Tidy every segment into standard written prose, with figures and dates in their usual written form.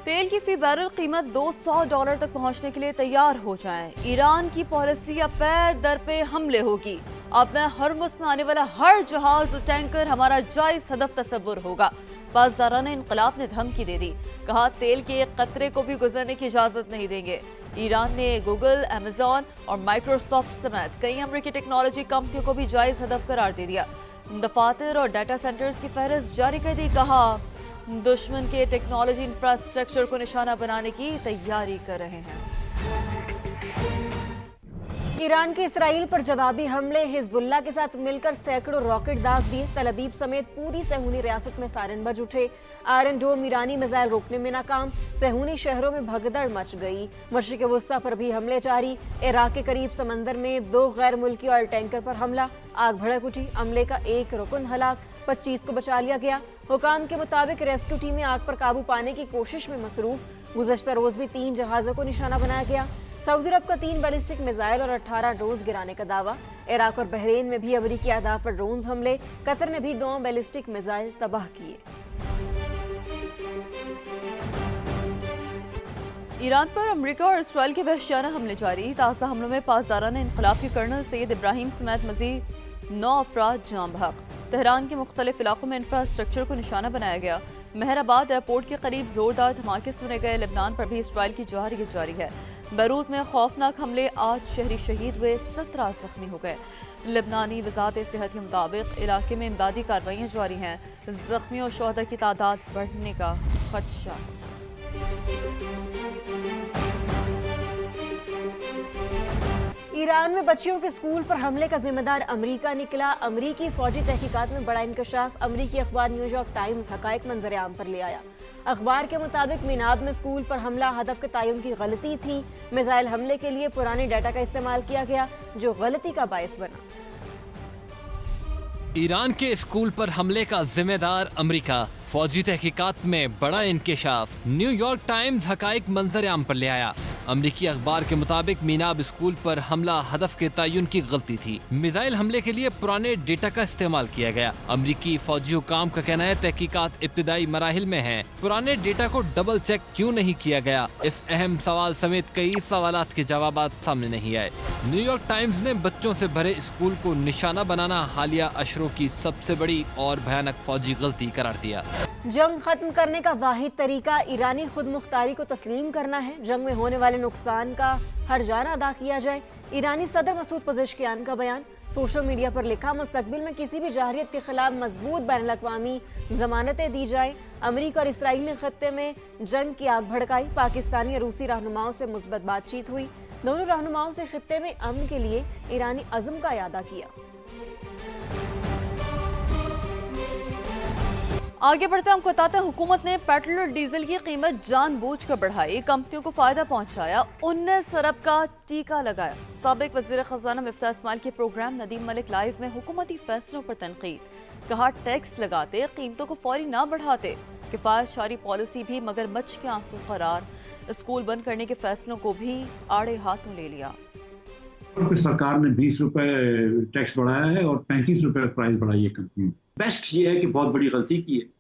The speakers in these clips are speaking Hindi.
तेल की फी बैरल कीमत $200 तक पहुंचने के लिए तैयार हो जाएं। ईरान की पॉलिसी अब पैर दर पे हमले होगी। अब में हरमुज में आने वाला हर जहाज टैंकर हमारा जायज हदफ तस्वुर होगा। बाज़ाराना इनकलाब ने धमकी दे दी, कहा तेल के एक कतरे को भी गुजरने की इजाजत नहीं देंगे। ईरान ने गूगल, अमेजॉन और माइक्रोसॉफ्ट समेत कई अमेरिकी टेक्नोलॉजी कंपनियों को भी जायज हदफ करार दे दिया। दफातर और डाटा सेंटर्स की फहरिस्त जारी कर दी। कहा दुश्मन के टेक्नोलॉजी इंफ्रास्ट्रक्चर को निशाना बनाने की तैयारी कर रहे हैं। ईरान के इसराइल पर जवाबी हमले, हिजबुल्लाह के साथ मिलकर सैकड़ों रॉकेट दाग दिए। तल अवीव समेत पूरी सहूनी रियासत में सायरन बज उठे। आयरन डोम ईरानी मिसाइल रोकने में नाकाम। सहूनी शहरों में भगदड़ मच गई। मशरिक वस्ता पर भी हमले जारी। इराक के करीब समंदर में 2 गैर मुल्की ऑयल टैंकर पर हमला, आग भड़क उठी। अमले का एक रुकन हलाक, 25 को बचा लिया गया। हुकाम के मुताबिक रेस्क्यू टीमें आग पर काबू पाने की कोशिश में मसरूफ। गुज़श्ता रोज भी 3 जहाजों को निशाना बनाया गया। सऊदी अरब का 3 बैलिस्टिक मिसाइल और 18 ड्रोन गिराने का दावा। इराक और बहरीन में भी अमरीकी अहदाफ पर ड्रोन हमले। कतर ने भी 2 बैलिस्टिक मिसाइल तबाह किए। ईरान पर अमेरिका और इसराइल के वहशियाना हमले जारी। ताज़ा हमलों में पासदाराना इनकलाब के कर्नल सैयद इब्राहिम समेत मजीद 9 अफराद जान बहक। तेहरान के मुख्तलिफ इलाकों में इंफ्रास्ट्रक्चर को निशाना बनाया गया। मेहराबाद एयरपोर्ट के करीब जोरदार धमाके सुने गए। लेबनान पर भी इसराइल की जवारी जारी है। बैरूत में खौफनाक हमले, 8 शहरी शहीद हुए, 17 जख्मी हो गए। लेबनानी वजारत सेहत के मुताबिक इलाके में इमदादी कार्रवाइयाँ जारी हैं। जख्मियों और शोहदा की तादाद बढ़ने का खदशा। ईरान में बच्चियों के स्कूल पर हमले का जिम्मेदार अमेरिका निकला। अमेरिकी फौजी तहकीकात में बड़ा इंकशाफ। अमेरिकी अखबार न्यूयॉर्क टाइम्स हकायक मंजर आम पर ले आया। अखबार के मुताबिक मीनाब में स्कूल पर हमला हदफ के तयन की गलती थी। मिसाइल हमले के लिए पुराने डाटा का इस्तेमाल किया गया, जो गलती का बायस बना। ईरान के स्कूल पर हमले का जिम्मेदार अमेरिका, फौजी तहकीकात में बड़ा इंकशाफ। न्यूयॉर्क टाइम्स हकायक मंजर आम पर ले आया। अमेरिकी अखबार के मुताबिक मीनाब स्कूल पर हमला हदफ के तयन की गलती थी। मिसाइल हमले के लिए पुराने डेटा का इस्तेमाल किया गया। अमेरिकी फौजी हुकाम का कहना है तहकीकात इब्तिदाई मराहिल में है। पुराने डेटा को डबल चेक क्यों नहीं किया गया, इस अहम सवाल समेत कई सवालात के जवाब सामने नहीं आए। न्यूयॉर्क टाइम्स ने बच्चों से भरे स्कूल को निशाना बनाना हालिया अशरों की सबसे बड़ी और भयानक फौजी गलती करार दिया। जंग खत्म करने का वाहिद तरीका ईरानी खुद मुख्तारी को तस्लीम करना है। जंग में होने वाले नुकसान का हर्जाना अदा किया जाए। ईरानी सदर मसूद पज़ेश्कियान का बयान। सोशल मीडिया पर लिखा, मुस्तकबिल में किसी भी जाहिरियत के खिलाफ मजबूत बैनुल-अक़वामी जमानतें दी जाएं। अमेरिका और इसराइल ने खत्ते में जंग की आग भड़काई। पाकिस्तानी और रूसी रहनुमाओं से मुस्बत बातचीत हुई। दोनों रहनुमाओं से खत्ते में अमन के लिए ईरानी अज़्म का इयादा किया। आगे बढ़ते हम बताते हैं, हुकूमत ने पेट्रोल और डीजल की कीमत जानबूझकर बढ़ाई, कंपनियों को फायदा पहुंचाया, 19 अरब का टीका लगाया। साबिक वज़ीर खजाना मिफ्ताह इस्माइल के प्रोग्राम नदीम मलिक लाइव में हुकूमती फैसलों पर तनकीद। कहा टैक्स लगाते, कीमतों को फौरी ना बढ़ाते। किफायत शारी पॉलिसी भी मगरमच्छ के आंसू करार। स्कूल बंद करने के फैसलों को भी आड़े हाथों ले लिया। सरकार ने 20 रुपए टैक्स बढ़ाया है और 35 रुपए प्राइस बढ़ाई है कंपनी। बेस्ट ये है कि बहुत बड़ी गलती की है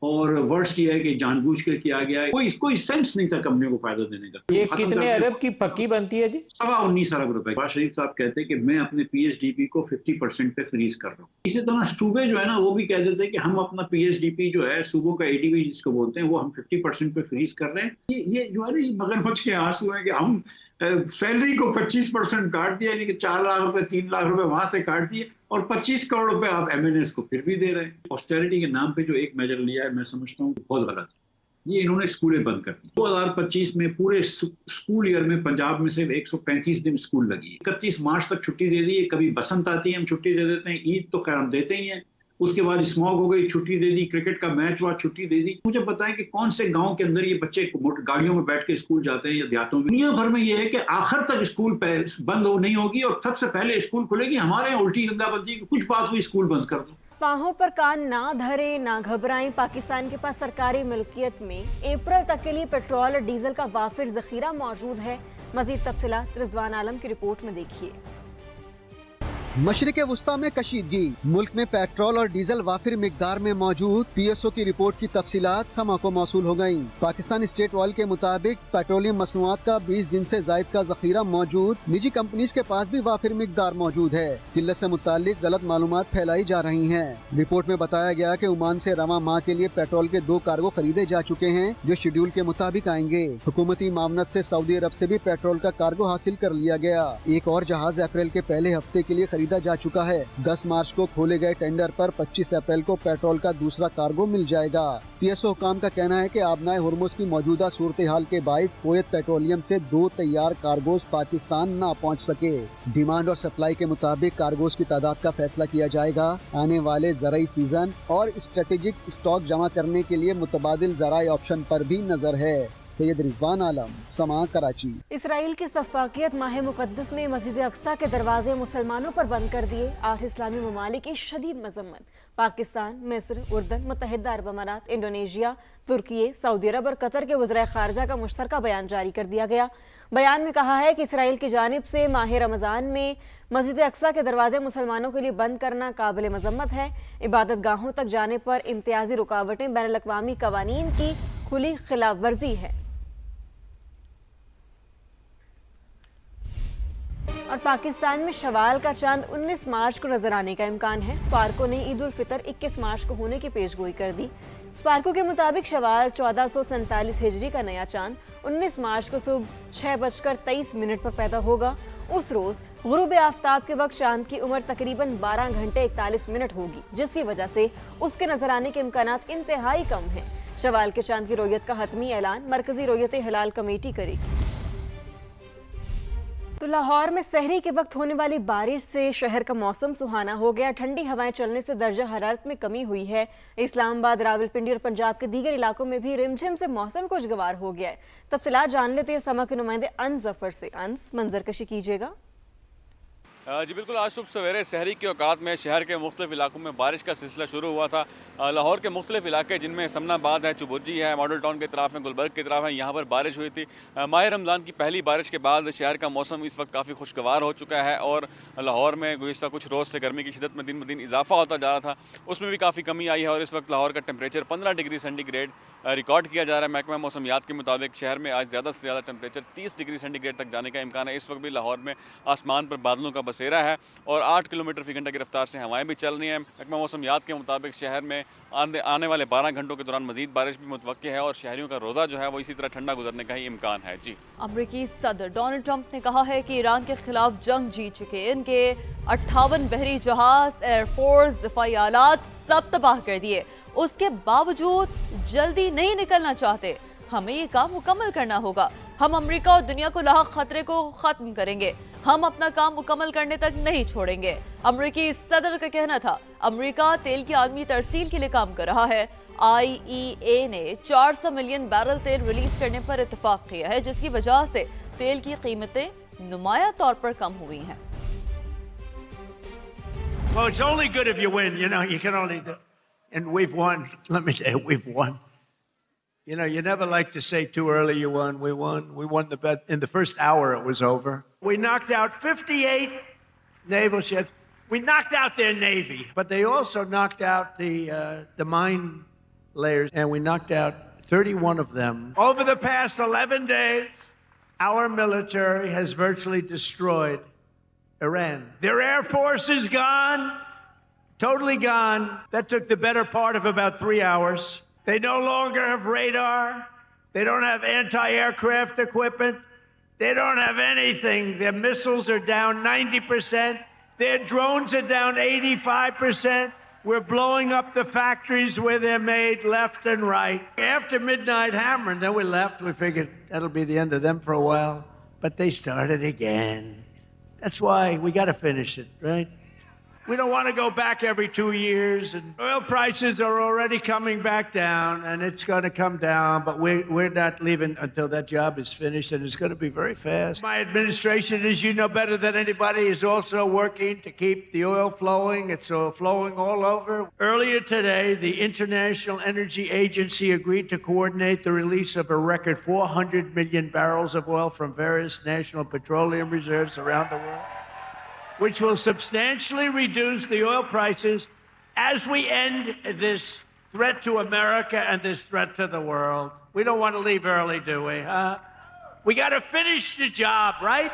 और वर्स्ट ये है कि जानबूझ कर किया गया है। कोई सेंस नहीं था कंपनियों को फायदा देने का। ये कितने अरब की पक्की बनती है जी? 19 अरब रुपए। नवाज शरीफ साहब कहते हैं कि मैं अपने पीएचडीपी को 50% पे फ्रीज कर रहा हूँ। इसी तरह सूबे जो है ना, वो भी कह देते हैं कि हम अपना पीएचडीपी जो है, सूबों का एडीबी जिसको बोलते हैं, वो हम 50% पे फ्रीज कर रहे हैं। ये जो है ना, ये मगरमच्छ के आंसू है कि हम सैलरी को 25% काट दिया, यानी कि 4 लाख रुपए 3 लाख रुपए वहां से काट दिए और 25 करोड़ रुपए आप एमएनएस को फिर भी दे रहे हैं। ऑस्टेरिटी के नाम पे जो एक मेजर लिया है, मैं समझता हूँ बहुत गलत है। ये इन्होंने स्कूलें बंद कर दी। 2025 में पूरे स्कूल ईयर में पंजाब में सिर्फ 135 दिन स्कूल लगी। 31 मार्च तक छुट्टी दे दी है। कभी बसंत आती है हम छुट्टी दे देते हैं, ईद तो खैर हम देते ही हैं। उसके बाद स्मॉग हो गई, छुट्टी दे दी, क्रिकेट का मैच हुआ, छुट्टी दे दी। मुझे बताएं कि कौन से गांव के अंदर ये बच्चे गाड़ियों में बैठ के स्कूल जाते हैं या देहातों में। दुनिया भर में ये है कि आखिर तक स्कूल बंद नहीं होगी और सबसे पहले स्कूल खुलेगी। हमारे यहाँ उल्टी गंगा बनती है, कुछ बात हुई स्कूल बंद कर दो। अफवाहों पर कान ना धरे, ना घबराएं। पाकिस्तान के पास सरकारी मिल्कियत में अप्रैल तक के लिए पेट्रोल और डीजल का वाफिर जखीरा मौजूद है। मजीद तफसीलात रिजवान आलम की रिपोर्ट में देखिए। मशरिक़ वुस्ता में कशीदगी, मुल्क में पेट्रोल और डीजल वाफिर मिकदार में मौजूद। PSO की रिपोर्ट की तफसीलात समा को मौसूल हो गयी। पाकिस्तान स्टेट ऑयल के मुताबिक पेट्रोलियम मसनूआत का 20 दिन से जायद का जखीरा मौजूद। निजी कंपनीज के पास भी वाफिर मिकदार मौजूद है। किल्लत से मुतालिक गलत मालूमात फैलाई जा रही है। रिपोर्ट में बताया गया कि ओमान से रवा माह के लिए पेट्रोल के 2 कार्गो खरीदे जा चुके हैं जो शेड्यूल के मुताबिक आएंगे। हुकूमती मामनत से सऊदी अरब से भी पेट्रोल का कार्गो हासिल कर लिया गया। एक और जहाज अप्रैल के पहले हफ्ते के लिए खरीदा जा चुका है। 10 मार्च को खोले गए टेंडर पर 25 अप्रैल को पेट्रोल का दूसरा कार्गो मिल जाएगा। PSO हुकाम का कहना है कि आबनाए हुर्मुज़ की मौजूदा सूरत हाल के बाइस कुवैत पेट्रोलियम से 2 तैयार कार्गोज पाकिस्तान न पहुँच सके। डिमांड और सप्लाई के मुताबिक कार्गोज की तादाद का फैसला किया जाएगा। आने वाले ज़राई सीजन और स्ट्रेटेजिक स्टॉक जमा करने के लिए मुतबादिल ज़राई ऑप्शन पर भी नजर है। सैयद रिजवान आलम, समा, कराची। इसराइल की सफ़ाकियत माह मुक़द्दस में मस्जिद अक्सा के दरवाजे मुसलमानों पर बंद कर दिए। 8 इस्लामी ममालिक की शदीद मजम्मत। पाकिस्तान, मिस्र, उर्दन, मुत्तहिदा अरब अमारात, इंडोनेशिया, तुर्की, सऊदी अरब और कतर के वज़ीर ख़ारजा का मुश्तरका बयान जारी कर दिया गया। बयान में कहा है कि इसराइल की जानिब से माह रमज़ान में मस्जिद अक्सा के दरवाजे मुसलमानों के लिए बंद करना काबिल मजम्मत है। इबादत गाहों तक जाने पर इम्तियाजी रुकावटें बैनुल अक़वामी क़वानीन की खुली खिलाफ वर्जी है। और पाकिस्तान में शवाल का चांद 19 मार्च को नजर आने का इम्कान है। स्पार्को ने ईद उल फितर 21 मार्च को होने की पेशगोई कर दी। स्पार्को के मुताबिक शवाल 1447 हिजरी का नया चांद 19 मार्च को सुबह 6:23 पर पैदा होगा। उस रोज गुरूब आफ्ताब के वक्त चांद की उम्र तकरीबन 12 घंटे 41 मिनट होगी, जिसकी वजह से उसके नजर आने के इम्कानात इंतहाई कम हैं। शवाल के चांद की रोयत का हतमी ऐलान मरकजी रोयत हिलाल कमेटी करेगी। तो लाहौर में सहरी के वक्त होने वाली बारिश से शहर का मौसम सुहाना हो गया। ठंडी हवाएं चलने से दर्जा हरारत में कमी हुई है। इस्लामाबाद, रावलपिंडी और पंजाब के दीगर इलाकों में भी रिमझिम से मौसम खुशगवार हो गया है। तफसीलात जान लेते हैं समा के नुमाइंदे अंस जफर से। अंस, मंजर कशी कीजिएगा। जी बिल्कुल, आज सुबह सवेरे शहरी के औकात में शहर के मुख्तलिफ इलाकों में बारिश का सिलसिला शुरू हुआ था। लाहौर के मुख्तलिफ इलाके जिनमें समनाबाद है, चुबुर्जी है, मॉडल टाउन की तरफ है, गुलबर्ग की तरफ है, यहाँ पर बारिश हुई थी। माह रमज़ान की पहली बारिश के बाद शहर का मौसम इस वक्त काफ़ी खुशगवार हो चुका है और लाहौर में गुज़िश्ता कुछ रोज़ से गर्मी की शिदत में दिन ब दिन इजाफा होता जा रहा था, उसमें भी काफ़ी कमी आई है और इस वक्त लाहौर का टेम्परेचर 15 डिग्री सेंटीग्रेड रिकॉर्ड किया जा रहा है। महकमा मौसमियात के मुताबिक शहर में आज ज़्यादा से ज़्यादा टेम्परेचर 30 डिग्री सेंटीग्रेड तक जाने का इम्कान है। इस वक्त भी लाहौर में आसमान पर बादलों का बसेरा है और 8 किलोमीटर फी घंटा की रफ्तार से हवाएं भी चल रही हैं। महकमा मौसमियात के मुताबिक शहर में आने वाले 12 घंटों के दौरान मजीद बारिश भी मुतवक्के है और शहरियों का रोज़ा जो है वो इसी तरह ठंडा गुजरने का ही इम्कान है। जी, अमरीकी सदर डोनाल्ड ट्रंप ने कहा है कि ईरान के खिलाफ जंग जीत चुके इनके 58 बहरी जहाज, एयरफोर्स, दिफाई आलात सब तबाह कर दिए। उसके बावजूद जल्दी नहीं निकलना चाहते। हमें ये काम मुकम्मल करना होगा। हम अमेरिका और दुनिया को लाहक खतरे को खत्म करेंगे। हम अपना काम मुकम्मल करने तक नहीं छोड़ेंगे। अमेरिकी सदर का कहना था अमेरिका तेल की आलमी तरसील के लिए काम कर रहा है। IEA ने 400 मिलियन बैरल तेल रिलीज करने पर इत्तेफाक किया है, जिसकी वजह से तेल की कीमतें नुमाया तौर पर कम हुई हैं। Well, it's only good if you win. You know, you can only do. And we've won. Let me say, we've won. You know, you never like to say too early you won. We won. We won the bet. In the first hour, it was over. We knocked out 58 naval ships. We knocked out their navy, but they also knocked out the mine layers, and we knocked out 31 of them. Over the past 11 days, our military has virtually destroyed Iran. Their air force is gone. Totally gone. That took the better part of about 3 hours. They no longer have radar. They don't have anti-aircraft equipment. They don't have anything. Their missiles are down 90%. Their drones are down 85%. We're blowing up the factories where they're made left and right. After midnight hammering, then we left. We figured that'll be the end of them for a while. But they started again. That's why we got to finish it, right? We don't want to go back every 2 years. And oil prices are already coming back down, and it's going to come down. But we're not leaving until that job is finished, and it's going to be very fast. My administration, as you know better than anybody, is also working to keep the oil flowing. It's flowing all over. Earlier today, the International Energy Agency agreed to coordinate the release of a record 400 million barrels of oil from various national petroleum reserves around the world. which will substantially reduce the oil prices as we end this threat to America and this threat to the world. We don't want to leave early, do we? We got to finish the job, right?